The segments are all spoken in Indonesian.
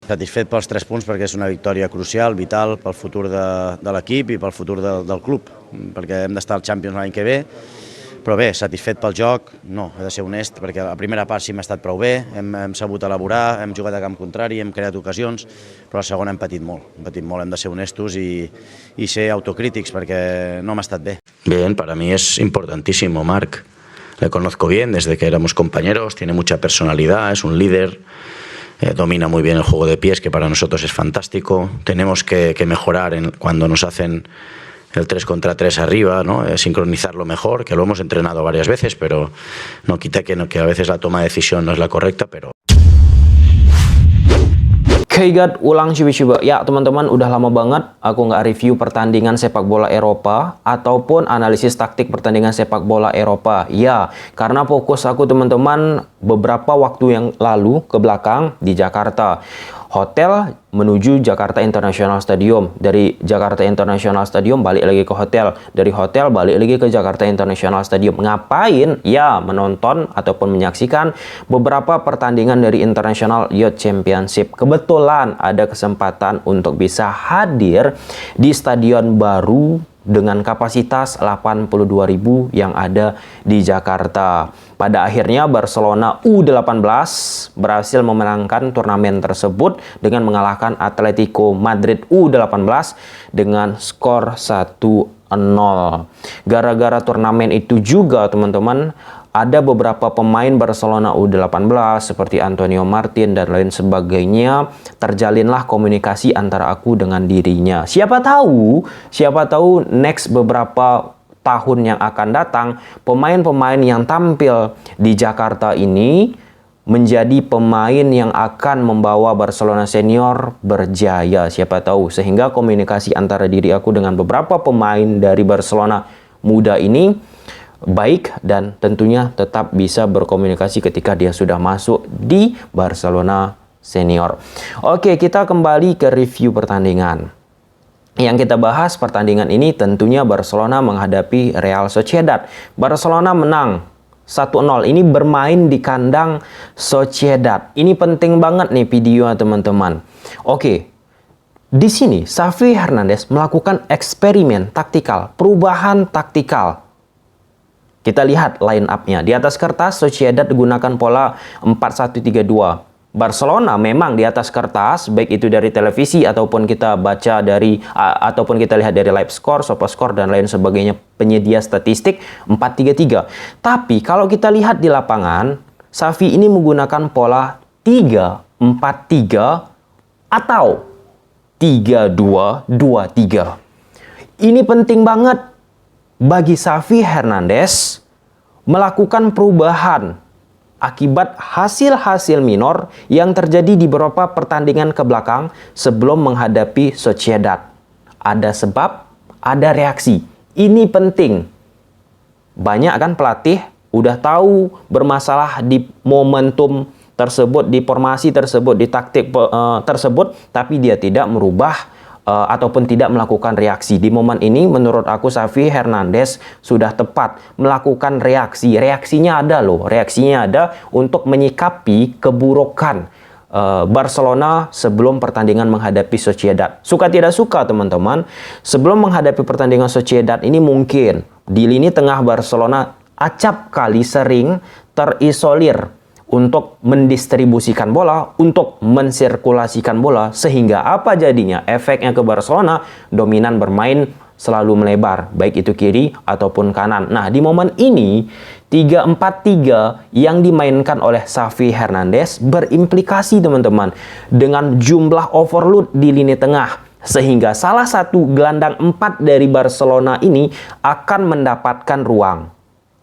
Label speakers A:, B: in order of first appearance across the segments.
A: Satisfet pels 3 punts perquè és una victòria crucial, vital pel futur de l'equip i pel futur del club, perquè hem d'estar al Champions l'any que ve. Però bé, satisfet pel joc, no, he de ser honest, perquè la primera part sí m'ha estat prou bé, hem sabut elaborar, hem jugat a camp contrari, hem creat ocasions, però la segona hem patit molt, hem de ser honestos y ser autocrítics, perquè no m'ha estat bé.
B: Bien, para mí es importantísimo, Marc. Le conozco bien desde que éramos compañeros, tiene mucha personalidad, es un líder, domina muy bien el juego de pies, que para nosotros es fantástico. Tenemos que mejorar cuando nos hacen el 3 contra 3 arriba, ¿no? Sincronizarlo mejor, que lo hemos entrenado varias veces, pero no quita que a veces la toma de decisión no es la correcta, pero...
C: Keigat ulang coba-coba. Ya teman-teman, udah lama banget aku nggak review pertandingan sepak bola Eropa ataupun analisis taktik pertandingan sepak bola Eropa. Ya, karena fokus aku teman-teman beberapa waktu yang lalu ke belakang di Jakarta. Hotel menuju Jakarta International Stadium. Dari Jakarta International Stadium balik lagi ke hotel. Dari hotel balik lagi ke Jakarta International Stadium. Ngapain? Ya, menonton ataupun menyaksikan beberapa pertandingan dari International Youth Championship. Kebetulan ada kesempatan untuk bisa hadir di stadion baru dengan kapasitas 82.000 yang ada di Jakarta. Pada akhirnya Barcelona U18 berhasil memenangkan turnamen tersebut dengan mengalahkan Atletico Madrid U18 dengan skor 1-0. Gara-gara turnamen itu juga teman-teman, ada beberapa pemain Barcelona U18 seperti Antonio Martin dan lain sebagainya, terjalinlah komunikasi antara aku dengan dirinya. Siapa tahu next beberapa tahun yang akan datang, pemain-pemain yang tampil di Jakarta ini menjadi pemain yang akan membawa Barcelona senior berjaya. Siapa tahu, sehingga komunikasi antara diri aku dengan beberapa pemain dari Barcelona muda ini baik dan tentunya tetap bisa berkomunikasi ketika dia sudah masuk di Barcelona senior. Oke, kita kembali ke review pertandingan. Yang kita bahas pertandingan ini tentunya Barcelona menghadapi Real Sociedad. Barcelona menang 1-0. Ini bermain di kandang Sociedad. Ini penting banget nih video teman-teman. Oke. Di sini Xavi Hernandez melakukan eksperimen taktikal, perubahan taktikal. Kita lihat line up-nya. Di atas kertas Sociedad gunakan pola 4-1-3-2. Barcelona memang di atas kertas, baik itu dari televisi ataupun kita baca dari ataupun kita lihat dari live score, SofaScore dan lain sebagainya penyedia statistik 4-3-3. Tapi kalau kita lihat di lapangan, Xavi ini menggunakan pola 3-4-3 atau 3-2-2-3. Ini penting banget bagi Xavi Hernandez melakukan perubahan akibat hasil-hasil minor yang terjadi di beberapa pertandingan ke belakang sebelum menghadapi Sociedad. Ada sebab, ada reaksi. Ini penting. Banyak kan pelatih udah tahu bermasalah di momentum tersebut, di formasi tersebut, di taktik tersebut, tapi dia tidak merubah ataupun tidak melakukan reaksi. Di momen ini menurut aku Xavi Hernandez sudah tepat melakukan reaksi. Reaksinya ada loh, reaksinya ada untuk menyikapi keburukan Barcelona sebelum pertandingan menghadapi Sociedad. Suka tidak suka teman-teman, sebelum menghadapi pertandingan Sociedad ini mungkin di lini tengah Barcelona acap kali sering terisolir untuk mendistribusikan bola, untuk mensirkulasikan bola, sehingga apa jadinya? Efeknya ke Barcelona, dominan bermain selalu melebar, baik itu kiri ataupun kanan. Nah, di momen ini, 3-4-3 yang dimainkan oleh Xavi Hernandez berimplikasi teman-teman, dengan jumlah overload di lini tengah. Sehingga salah satu gelandang 4 dari Barcelona ini akan mendapatkan ruang.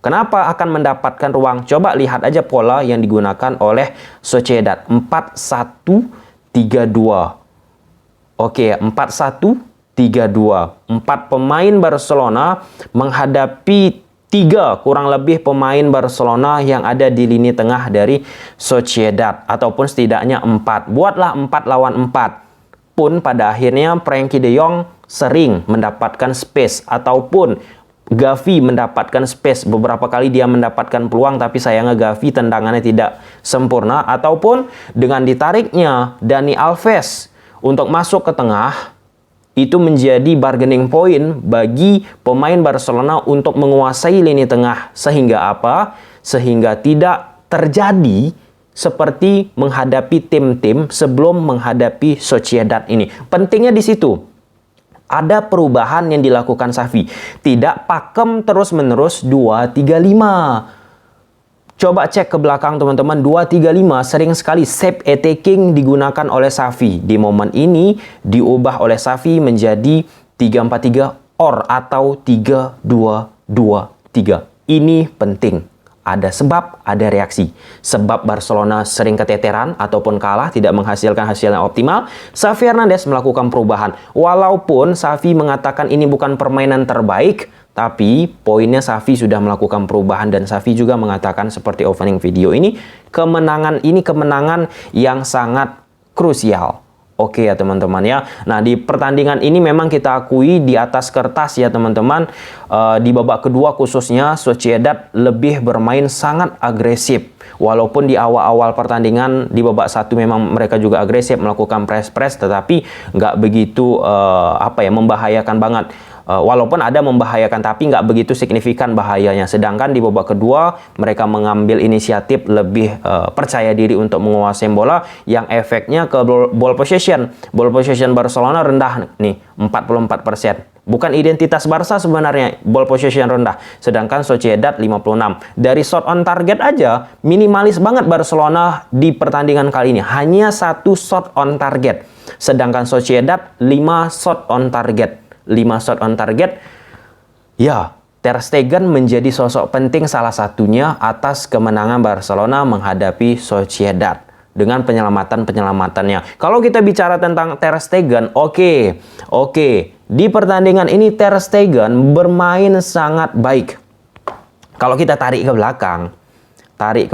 C: Kenapa akan mendapatkan ruang? Coba lihat aja pola yang digunakan oleh Sociedad. 4-1-3-2. Oke, 4-1-3-2. 4 pemain Barcelona menghadapi 3 kurang lebih pemain Barcelona yang ada di lini tengah dari Sociedad. Ataupun setidaknya 4. Buatlah 4 lawan 4. Pun pada akhirnya Frenkie de Jong sering mendapatkan space ataupun Gavi mendapatkan space, beberapa kali dia mendapatkan peluang tapi sayangnya Gavi tendangannya tidak sempurna, ataupun dengan ditariknya Dani Alves untuk masuk ke tengah, itu menjadi bargaining point bagi pemain Barcelona untuk menguasai lini tengah, sehingga apa? Sehingga tidak terjadi seperti menghadapi tim-tim sebelum menghadapi Sociedad ini. Pentingnya di situ. Ada perubahan yang dilakukan Xavi. Tidak pakem terus-menerus 2-3-5. Coba cek ke belakang teman-teman, 2-3-5 sering sekali shape attacking digunakan oleh Xavi. Di momen ini diubah oleh Xavi menjadi 3-4-3 atau 3-2-2-3. Ini penting. Ada sebab, ada reaksi. Sebab Barcelona sering keteteran ataupun kalah, tidak menghasilkan hasil yang optimal, Xavi Hernandez melakukan perubahan. Walaupun Xavi mengatakan ini bukan permainan terbaik, tapi poinnya Xavi sudah melakukan perubahan, dan Xavi juga mengatakan seperti opening video ini kemenangan yang sangat krusial. Oke ya teman-teman ya. Nah, di pertandingan ini memang kita akui di atas kertas ya teman-teman, di babak kedua khususnya Sociedad lebih bermain sangat agresif. Walaupun di awal-awal pertandingan di babak satu memang mereka juga agresif melakukan press, tetapi nggak begitu membahayakan banget. Walaupun ada membahayakan, tapi nggak begitu signifikan bahayanya. Sedangkan di babak kedua mereka mengambil inisiatif, lebih percaya diri untuk menguasai bola, yang efeknya ke ball possession. Ball possession Barcelona rendah nih, 44%. Bukan identitas Barca sebenarnya, ball possession rendah. Sedangkan Sociedad 56. Dari shot on target aja, minimalis banget Barcelona di pertandingan kali ini. Hanya 1 shot on target. Sedangkan Sociedad 5 shot on target. 5 shot on target. Ya, Ter Stegen menjadi sosok penting salah satunya atas kemenangan Barcelona menghadapi Sociedad dengan penyelamatan-penyelamatannya. Kalau kita bicara tentang Ter Stegen, oke. Di pertandingan ini Ter Stegen bermain sangat baik. Kalau kita tarik ke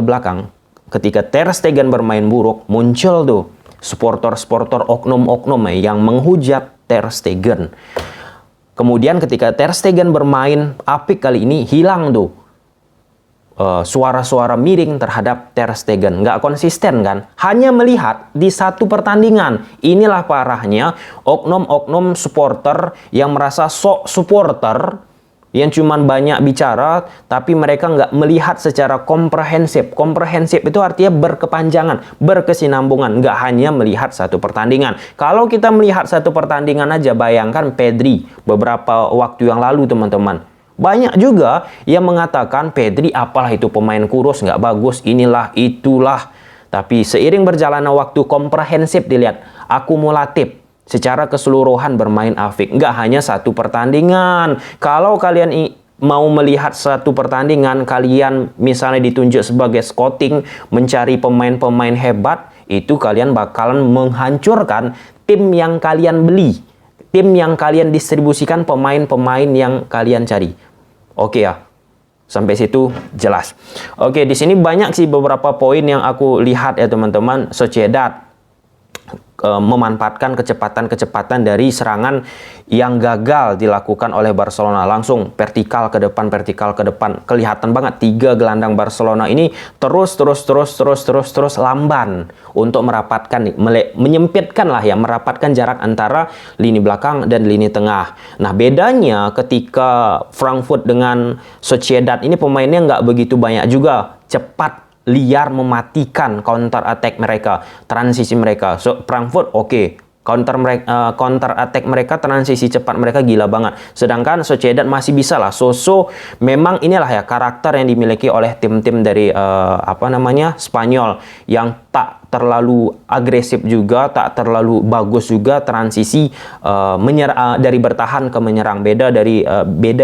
C: belakang, ketika Ter Stegen bermain buruk, muncul tuh supporter-supporter oknum-oknum yang menghujat Ter Stegen. Kemudian ketika Ter Stegen bermain apik kali ini, hilang tuh suara-suara miring terhadap Ter Stegen. Nggak konsisten kan? Hanya melihat di satu pertandingan. Inilah parahnya oknum-oknum supporter yang merasa sok supporter, yang cuman banyak bicara, tapi mereka nggak melihat secara komprehensif. Komprehensif itu artinya berkepanjangan, berkesinambungan, nggak hanya melihat satu pertandingan. Kalau kita melihat satu pertandingan aja, bayangkan Pedri beberapa waktu yang lalu teman-teman. Banyak juga yang mengatakan Pedri apalah itu pemain kurus, nggak bagus, inilah, itulah. Tapi seiring berjalannya waktu, komprehensif dilihat, akumulatif. Secara keseluruhan bermain apik. Nggak hanya satu pertandingan. Kalau kalian mau melihat satu pertandingan, kalian misalnya ditunjuk sebagai scouting, mencari pemain-pemain hebat, itu kalian bakalan menghancurkan tim yang kalian beli. Tim yang kalian distribusikan, pemain-pemain yang kalian cari. Oke ya. Sampai situ jelas. Oke, di sini banyak sih beberapa poin yang aku lihat ya teman-teman. Sociedad memanfaatkan kecepatan dari serangan yang gagal dilakukan oleh Barcelona. Langsung vertikal ke depan. Kelihatan banget 3 gelandang Barcelona ini terus lamban untuk merapatkan jarak antara lini belakang dan lini tengah. Nah, bedanya ketika Frankfurt dengan Sociedad ini pemainnya nggak begitu banyak juga. Cepat, liar, mematikan counter attack mereka, transisi mereka. So, Frankfurt counter attack mereka, transisi cepat mereka gila banget. Sedangkan Sociedad masih bisa lah. Memang inilah ya karakter yang dimiliki oleh tim-tim dari Spanyol, yang tak terlalu agresif juga, tak terlalu bagus juga transisi dari bertahan ke menyerang. Beda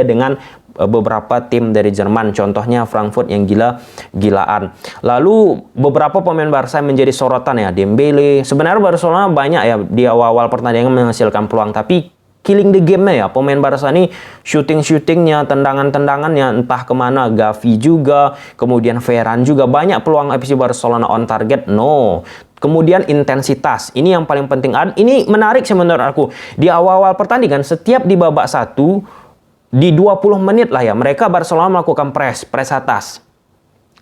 C: dengan beberapa tim dari Jerman, contohnya Frankfurt yang gila-gilaan. Lalu beberapa pemain Barca menjadi sorotan ya, Dembele. Sebenarnya Barcelona banyak ya di awal-awal pertandingan menghasilkan peluang, tapi killing the game-nya ya, pemain Barca ini shooting-shootingnya, tendangan-tendangannya entah kemana. Gavi juga, kemudian Ferran juga, banyak peluang FC Barcelona on target, no. Kemudian intensitas, ini yang paling penting. Ini menarik sih menurut aku. Di awal-awal pertandingan, setiap di babak satu, di 20 menit lah ya, mereka Barcelona melakukan press atas.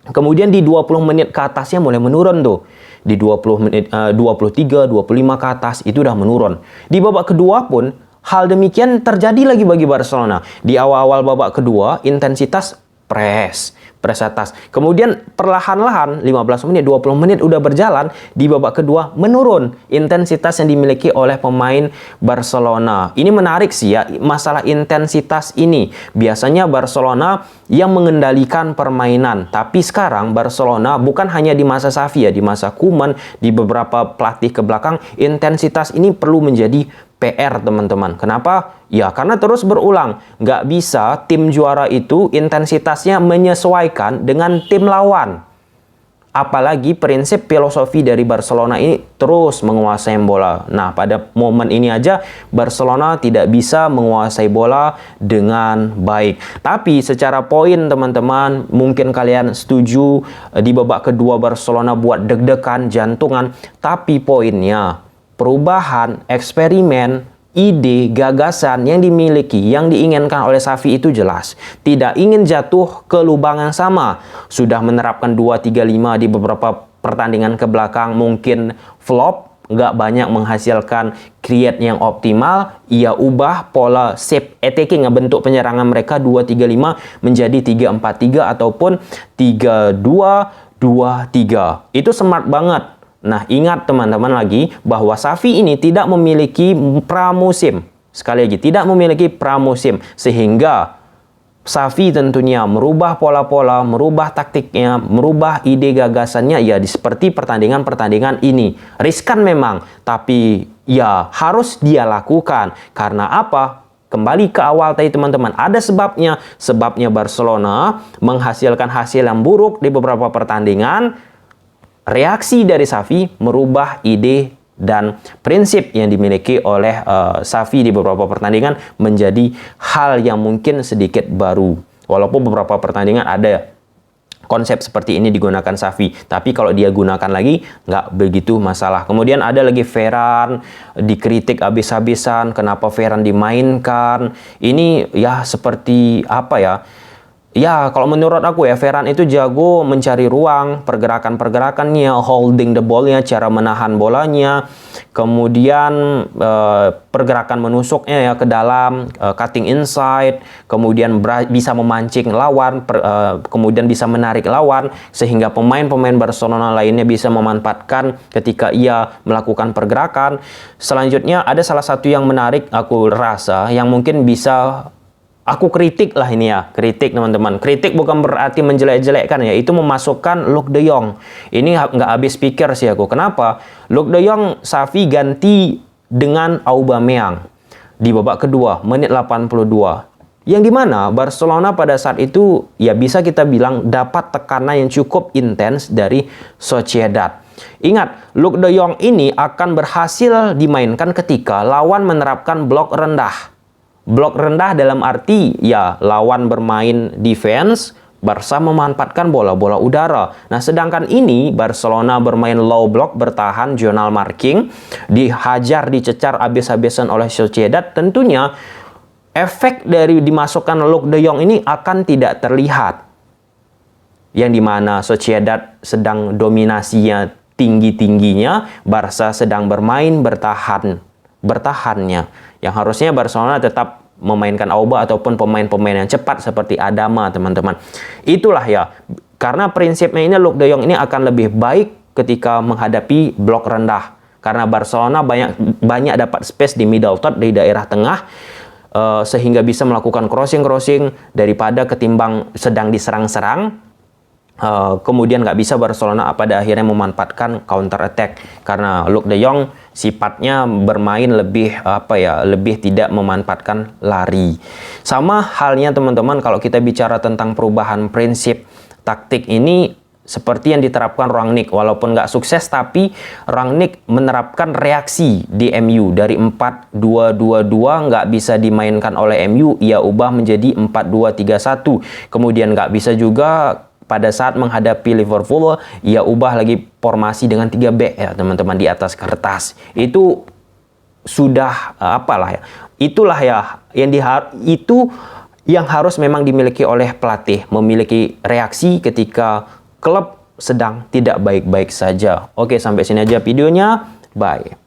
C: Kemudian di 20 menit ke atasnya mulai menurun tuh. Di 20 menit, 23, 25 ke atas itu udah menurun. Di babak kedua pun hal demikian terjadi lagi bagi Barcelona. Di awal-awal babak kedua intensitas press atas. Kemudian perlahan-lahan 15 menit, 20 menit udah berjalan, di babak kedua menurun intensitas yang dimiliki oleh pemain Barcelona. Ini menarik sih ya, masalah intensitas ini. Biasanya Barcelona yang mengendalikan permainan, tapi sekarang Barcelona bukan hanya di masa Xavi ya, di masa Koeman, di beberapa pelatih ke belakang, intensitas ini perlu menjadi PR teman-teman. Kenapa? Ya karena terus berulang. Nggak bisa tim juara itu intensitasnya menyesuaikan dengan tim lawan. Apalagi prinsip filosofi dari Barcelona ini terus menguasai bola. Nah pada momen ini aja Barcelona tidak bisa menguasai bola dengan baik. Tapi secara poin teman-teman, mungkin kalian setuju di babak kedua Barcelona buat deg-degan, jantungan. Tapi poinnya, perubahan, eksperimen, ide, gagasan yang dimiliki, yang diinginkan oleh Xavi itu jelas. Tidak ingin jatuh ke lubang yang sama. Sudah menerapkan 2-3-5 di beberapa pertandingan ke belakang, mungkin flop, nggak banyak menghasilkan create yang optimal. Ia ubah pola shape attacking, bentuk penyerangan mereka 2-3-5 menjadi 3-4-3 ataupun 3-2-2-3. Itu smart banget. Nah, ingat teman-teman lagi bahwa Xavi ini tidak memiliki pramusim. Sekali lagi, tidak memiliki pramusim. Sehingga Xavi tentunya merubah pola-pola, merubah taktiknya, merubah ide gagasannya ya seperti pertandingan-pertandingan ini. Riskan memang, tapi ya harus dia lakukan. Karena apa? Kembali ke awal tadi teman-teman, ada sebabnya. Sebabnya Barcelona menghasilkan hasil yang buruk di beberapa pertandingan. Reaksi dari Xavi merubah ide dan prinsip yang dimiliki oleh Xavi di beberapa pertandingan menjadi hal yang mungkin sedikit baru. Walaupun beberapa pertandingan ada konsep seperti ini digunakan Xavi, tapi kalau dia gunakan lagi nggak begitu masalah. Kemudian ada lagi Ferran, dikritik habis-habisan, kenapa Ferran dimainkan. Ini ya seperti apa ya? Ya, kalau menurut aku ya, Ferran itu jago mencari ruang, pergerakan-pergerakannya, holding the ball-nya, cara menahan bolanya, kemudian pergerakan menusuknya ya ke dalam, cutting inside, kemudian bisa memancing lawan, kemudian bisa menarik lawan, sehingga pemain-pemain Barcelona lainnya bisa memanfaatkan ketika ia melakukan pergerakan. Selanjutnya ada salah satu yang menarik aku rasa, yang mungkin bisa aku kritik lah ini ya, kritik teman-teman. Kritik bukan berarti menjelek-jelekkan ya, itu memasukkan Luuk de Jong. Ini nggak habis pikir sih aku. Kenapa? Luuk de Jong Xavi ganti dengan Aubameyang di babak kedua, menit 82. Yang dimana Barcelona pada saat itu ya bisa kita bilang dapat tekanan yang cukup intens dari Sociedad. Ingat, Luuk de Jong ini akan berhasil dimainkan ketika lawan menerapkan blok rendah. Blok rendah dalam arti ya lawan bermain defense, Barca memanfaatkan bola-bola udara. Nah, sedangkan ini Barcelona bermain low block, bertahan zonal marking, dihajar, dicecar habis-habisan oleh Sociedad. Tentunya efek dari dimasukkan Luuk de Jong ini akan tidak terlihat. Yang dimana Sociedad sedang dominasinya tinggi-tingginya, Barca sedang bermain bertahannya. Yang harusnya Barcelona tetap memainkan Auba ataupun pemain-pemain yang cepat seperti Adama, teman-teman. Itulah ya, karena prinsipnya ini Luuk de Jong ini akan lebih baik ketika menghadapi blok rendah. Karena Barcelona banyak dapat space di middle third, di daerah tengah, sehingga bisa melakukan crossing daripada ketimbang sedang diserang-serang. Kemudian nggak bisa Barcelona pada akhirnya memanfaatkan counter attack karena Luuk de Jong sifatnya bermain lebih lebih tidak memanfaatkan lari. Sama halnya teman-teman kalau kita bicara tentang perubahan prinsip taktik ini seperti yang diterapkan Rangnick, walaupun nggak sukses tapi Rangnick menerapkan reaksi di MU dari 4-2-2-2 nggak bisa dimainkan oleh MU, ia ubah menjadi 4-2-3-1. Kemudian nggak bisa juga pada saat menghadapi Liverpool, ia ubah lagi formasi dengan 3 back ya teman-teman di atas kertas. Itu sudah itulah ya yang itu yang harus memang dimiliki oleh pelatih, memiliki reaksi ketika klub sedang tidak baik-baik saja. Oke, sampai sini aja videonya. Bye.